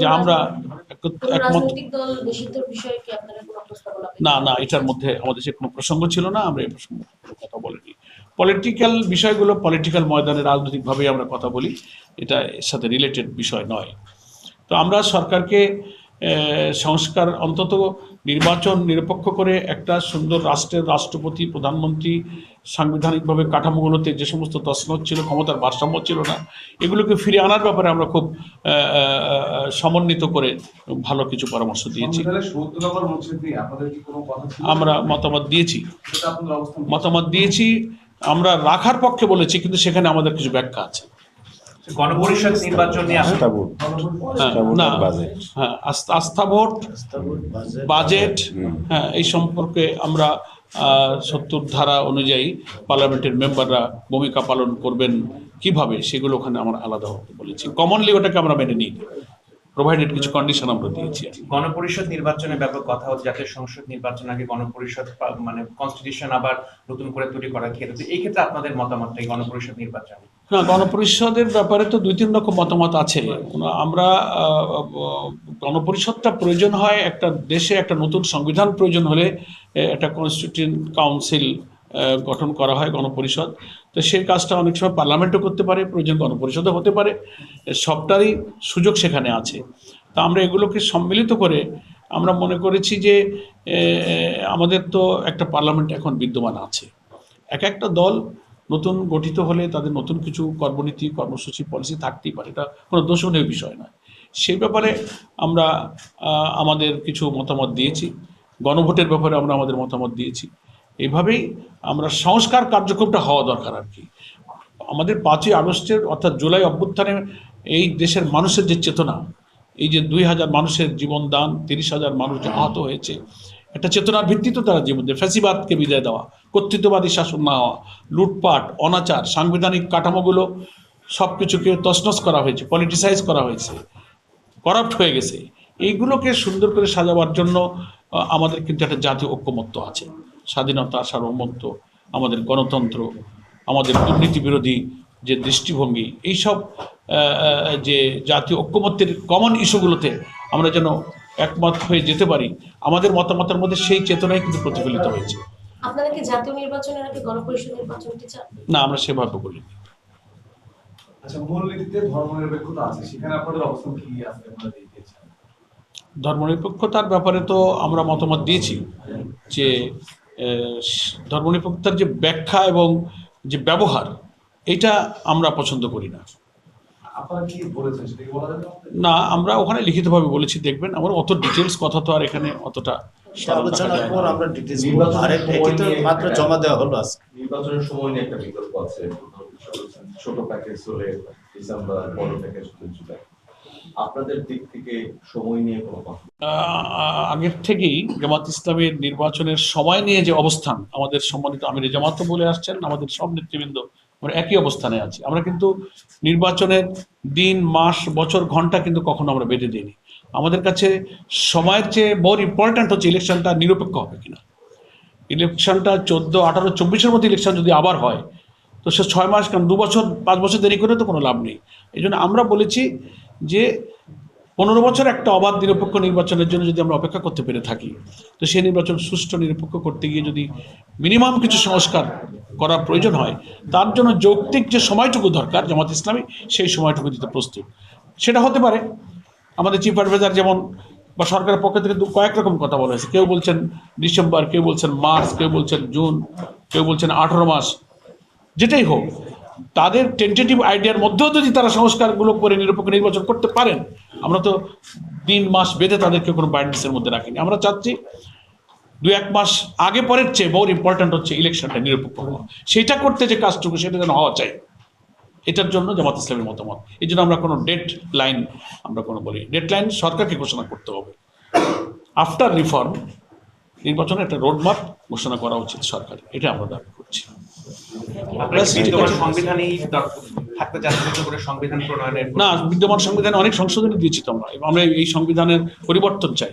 যে আমরা একমত। না না, এটার মধ্যে আমাদের সে কোনো প্রসঙ্গ ছিল না, আমরা এই প্রসঙ্গে কথা বলিনি। পলিটিক্যাল বিষয়গুলো পলিটিক্যাল ময়দানে রাজনৈতিকভাবেই আমরা কথা বলি, এটা এর সাথে রিলেটেড বিষয় নয়। তো আমরা সরকারকে সংস্কার, অন্তত নির্বাচন নিরপেক্ষ করে একটা সুন্দর রাষ্ট্রের রাষ্ট্রপতি, প্রধানমন্ত্রী, সাংবিধানিকভাবে কাঠামোগুলোতে যে সমস্ত তছনছ ছিল, ক্ষমতার ভারসাম্য ছিল না, এগুলোকে ফিরে আনার ব্যাপারে আমরা খুব সমন্বিত করে ভালো কিছু পরামর্শ দিয়েছি। আমরা মতামত দিয়েছি, আমরা রাখার পক্ষে বলেছি, কিন্তু সেখানে আমাদের কিছু ব্যাখ্যা আছে। গণপরিষদ নির্বাচন নিয়ে আস্থা ভোট, বাজেট, হ্যাঁ, এই সম্পর্কে আমরা ৭০ ধারা অনুযায়ী পার্লামেন্টের মেম্বাররা ভূমিকা পালন করবেন কিভাবে, সেগুলো ওখানে আমরা আলাদা বলেছি। কমনলি ওটাকে আমরা মেনে নিই, প্রোভাইডেড কিছু কন্ডিশন আমরা দিয়েছি। গণপরিষদ নির্বাচনের ব্যাপারে কথা হচ্ছে, জাতীয় সংসদ নির্বাচন আগে গণপরিষদ মানে কনস্টিটিউশন আবার নতুন করে তৈরি করার ক্ষেত্রে, এই ক্ষেত্রে আপনাদের মতামতটা এই গণপরিষদ নির্বাচন? না, গণপরিষদের ব্যাপারে তো ২-৩ রকম মতামত আছে। আমরা গণপরিষদটা প্রয়োজন হয় একটা দেশে, একটা নতুন সংবিধান প্রয়োজন হলে একটা কনস্টিটিউয়েন্ট কাউন্সিল গঠন করা হয়, গণপরিষদ। তো সেই কাজটা অনেক সময় পার্লামেন্টও করতে পারে, প্রয়োজন গণপরিষদও হতে পারে, সবটারই সুযোগ সেখানে আছে। তা আমরা এগুলোকে সম্মিলিত করে আমরা মনে করেছি যে আমাদের তো একটা পার্লামেন্ট এখন বিদ্যমান আছে, একটা দল নতুন গঠিত হলে তাদের নতুন কিছু কর্মনীতি, কর্মসূচি, পলিসি থাকতেই পারে, এটা কোনো দোষণীয় বিষয় নয়। সেই ব্যাপারে আমরা আমাদের কিছু মতামত দিয়েছি, গণভোটের ব্যাপারে আমরা আমাদের মতামত দিয়েছি। এইভাবেই আমরা সংস্কার কার্যক্রমটা হওয়া দরকার আর কি। আমাদের ৫ই আগস্টের অর্থাৎ জুলাই অভ্যুত্থানে এই দেশের মানুষের যে চেতনা, এই যে ২,০০০ মানুষের জীবনদান, ৩০,০০০ মানুষ যে আহত হয়েছে, একটা চেতনার ভিত্তিতে তারা জীবন দেয়। ফ্যাসিবাদকে বিদায় দেওয়া, কর্তৃত্ববাদী শাসন না হওয়া, লুটপাট, অনাচার, সাংবিধানিক কাঠামোগুলো সব কিছুকে তছনছ করা হয়েছে, পলিটিসাইজ করা হয়েছে, করাপ্ট হয়ে গেছে। এইগুলোকে সুন্দর করে সাজাবার জন্য আমাদের কিন্তু একটা জাতীয় ঐক্যমত্য আছে। স্বাধীনতা, সার্বভৌমত্ব, আমাদের গণতন্ত্র, আমাদের দুর্নীতি বিরোধী যে দৃষ্টিভঙ্গি, এইসব যে জাতীয় ঐক্যমত্যের কমন ইস্যুগুলোতে আমরা যেন একমত হয়ে যেতে পারি, আমাদের মতামতের মধ্যে সেই চেতনাই কিন্তু প্রতিফলিত হয়েছে। আপনারা কি জাতীয় নির্বাচনের আগে গণপরিষদ নির্বাচনটি চান? না, আমরা সেভাবে বলিনি। আচ্ছা, মূলনীতিতে ধর্মনিরপেক্ষতা আছে, সেখানে আপনাদের অবস্থান কি আছে? ধর্মনিরপেক্ষতার ব্যাপারে তো আমরা মতামত দিয়েছি যে ধর্মনিরপেক্ষতার যে ব্যাখ্যা এবং যে ব্যবহার, এটা আমরা পছন্দ করি না। না, আমরা ওখানে লিখিতভাবে বলেছি, দেখবেন। আমরা অত ডিটেলস কথা তো আর এখানে অতটা আলোচনার পর আমরা ডিটেলস বলবো। আর এটা মাত্র জমা দেওয়া হলো আজকে। নির্বাচনের সময় নিয়ে একটা বিকল্প আছে, ছোট প্যাকেজ হলে ডিসেম্বর, বড় প্যাকেজ হলে জুলাই। আপনাদের দিক থেকে সময় নিয়ে কোনো কথা? আগের থেকেই জামাত ইসলামের নির্বাচনের সময় নিয়ে যে অবস্থান, আমাদের সম্মানিত আমির জামাত তো বলে আসছেন, আমাদের সব নেতৃবৃন্দ আমরা একই অবস্থানে আছি। আমরা কিন্তু নির্বাচনের দিন, মাস, বছর, ঘন্টা কিন্তু কখনো আমরা বেঁধে দিইনি। আমাদের কাছে সময়ের চেয়ে মোর ইম্পর্ট্যান্ট হচ্ছে ইলেকশনটা নিরপেক্ষ হবে কিনা। ইলেকশনটা 14, 18, 24-এর মধ্যে ইলেকশন যদি আবার হয়, তো সে 6 মাস কেন 2 বছর 5 বছর দেরি করে তো কোনো লাভ নেই। এই জন্য আমরা বলেছি যে 15 বছর একটা অবাধ নিরপেক্ষ নির্বাচনের জন্য যদি আমরা অপেক্ষা করতে পেরে থাকি, তো সেই নির্বাচন সুষ্ঠু নিরপেক্ষ করতে গিয়ে যদি মিনিমাম কিছু সংস্কার করার প্রয়োজন হয়, তার জন্য যৌক্তিক যে সময়টুকু দরকার জামাত ইসলামী সেই সময়টুকু দিতে প্রস্তুত। সেটা হতে পারে আমাদের চিফ অ্যাডভাইজার যেমন বা সরকারের পক্ষ থেকে কয়েক রকম কথা বলা হয়েছে। কেউ বলছেন ডিসেম্বর, কেউ বলছেন মার্চ, কেউ বলছেন জুন, কেউ বলছেন 18 মাস। যেটাই হোক, তাদের টেন্টেটিভ আইডিয়ার মধ্যেও যদি তারা সংস্কারগুলো করে নিরপেক্ষ নির্বাচন করতে পারেন, আমরা তো দিন মাস বেঁধে তাদেরকে কোনো বাইন্ডেন্সের মধ্যে রাখিনি। আমরা চাচ্ছি 2-1 মাস আগে পরের চেয়ে মোর ইম্পর্ট্যান্ট হচ্ছে ইলেকশনটা নিরপেক্ষ হওয়া। সেইটা করতে যে কাজটুকু, সেটা যেন হওয়া চাই, এটার জন্য জামাত ইসলামের মতামত। এই জন্য আমরা কোনো ডেড লাইন আমরা কোনো বলি। ডেড লাইন সরকারকে ঘোষণা করতে হবে। আফটার রিফর্ম নির্বাচনের একটা রোডম্যাপ ঘোষণা করা উচিত সরকার, এটা আমরা দাবি করছি। না, বিদ্যমান সংবিধানে অনেক সংশোধনী দিয়েছি তো আমরা এই সংবিধানের পরিবর্তন চাই।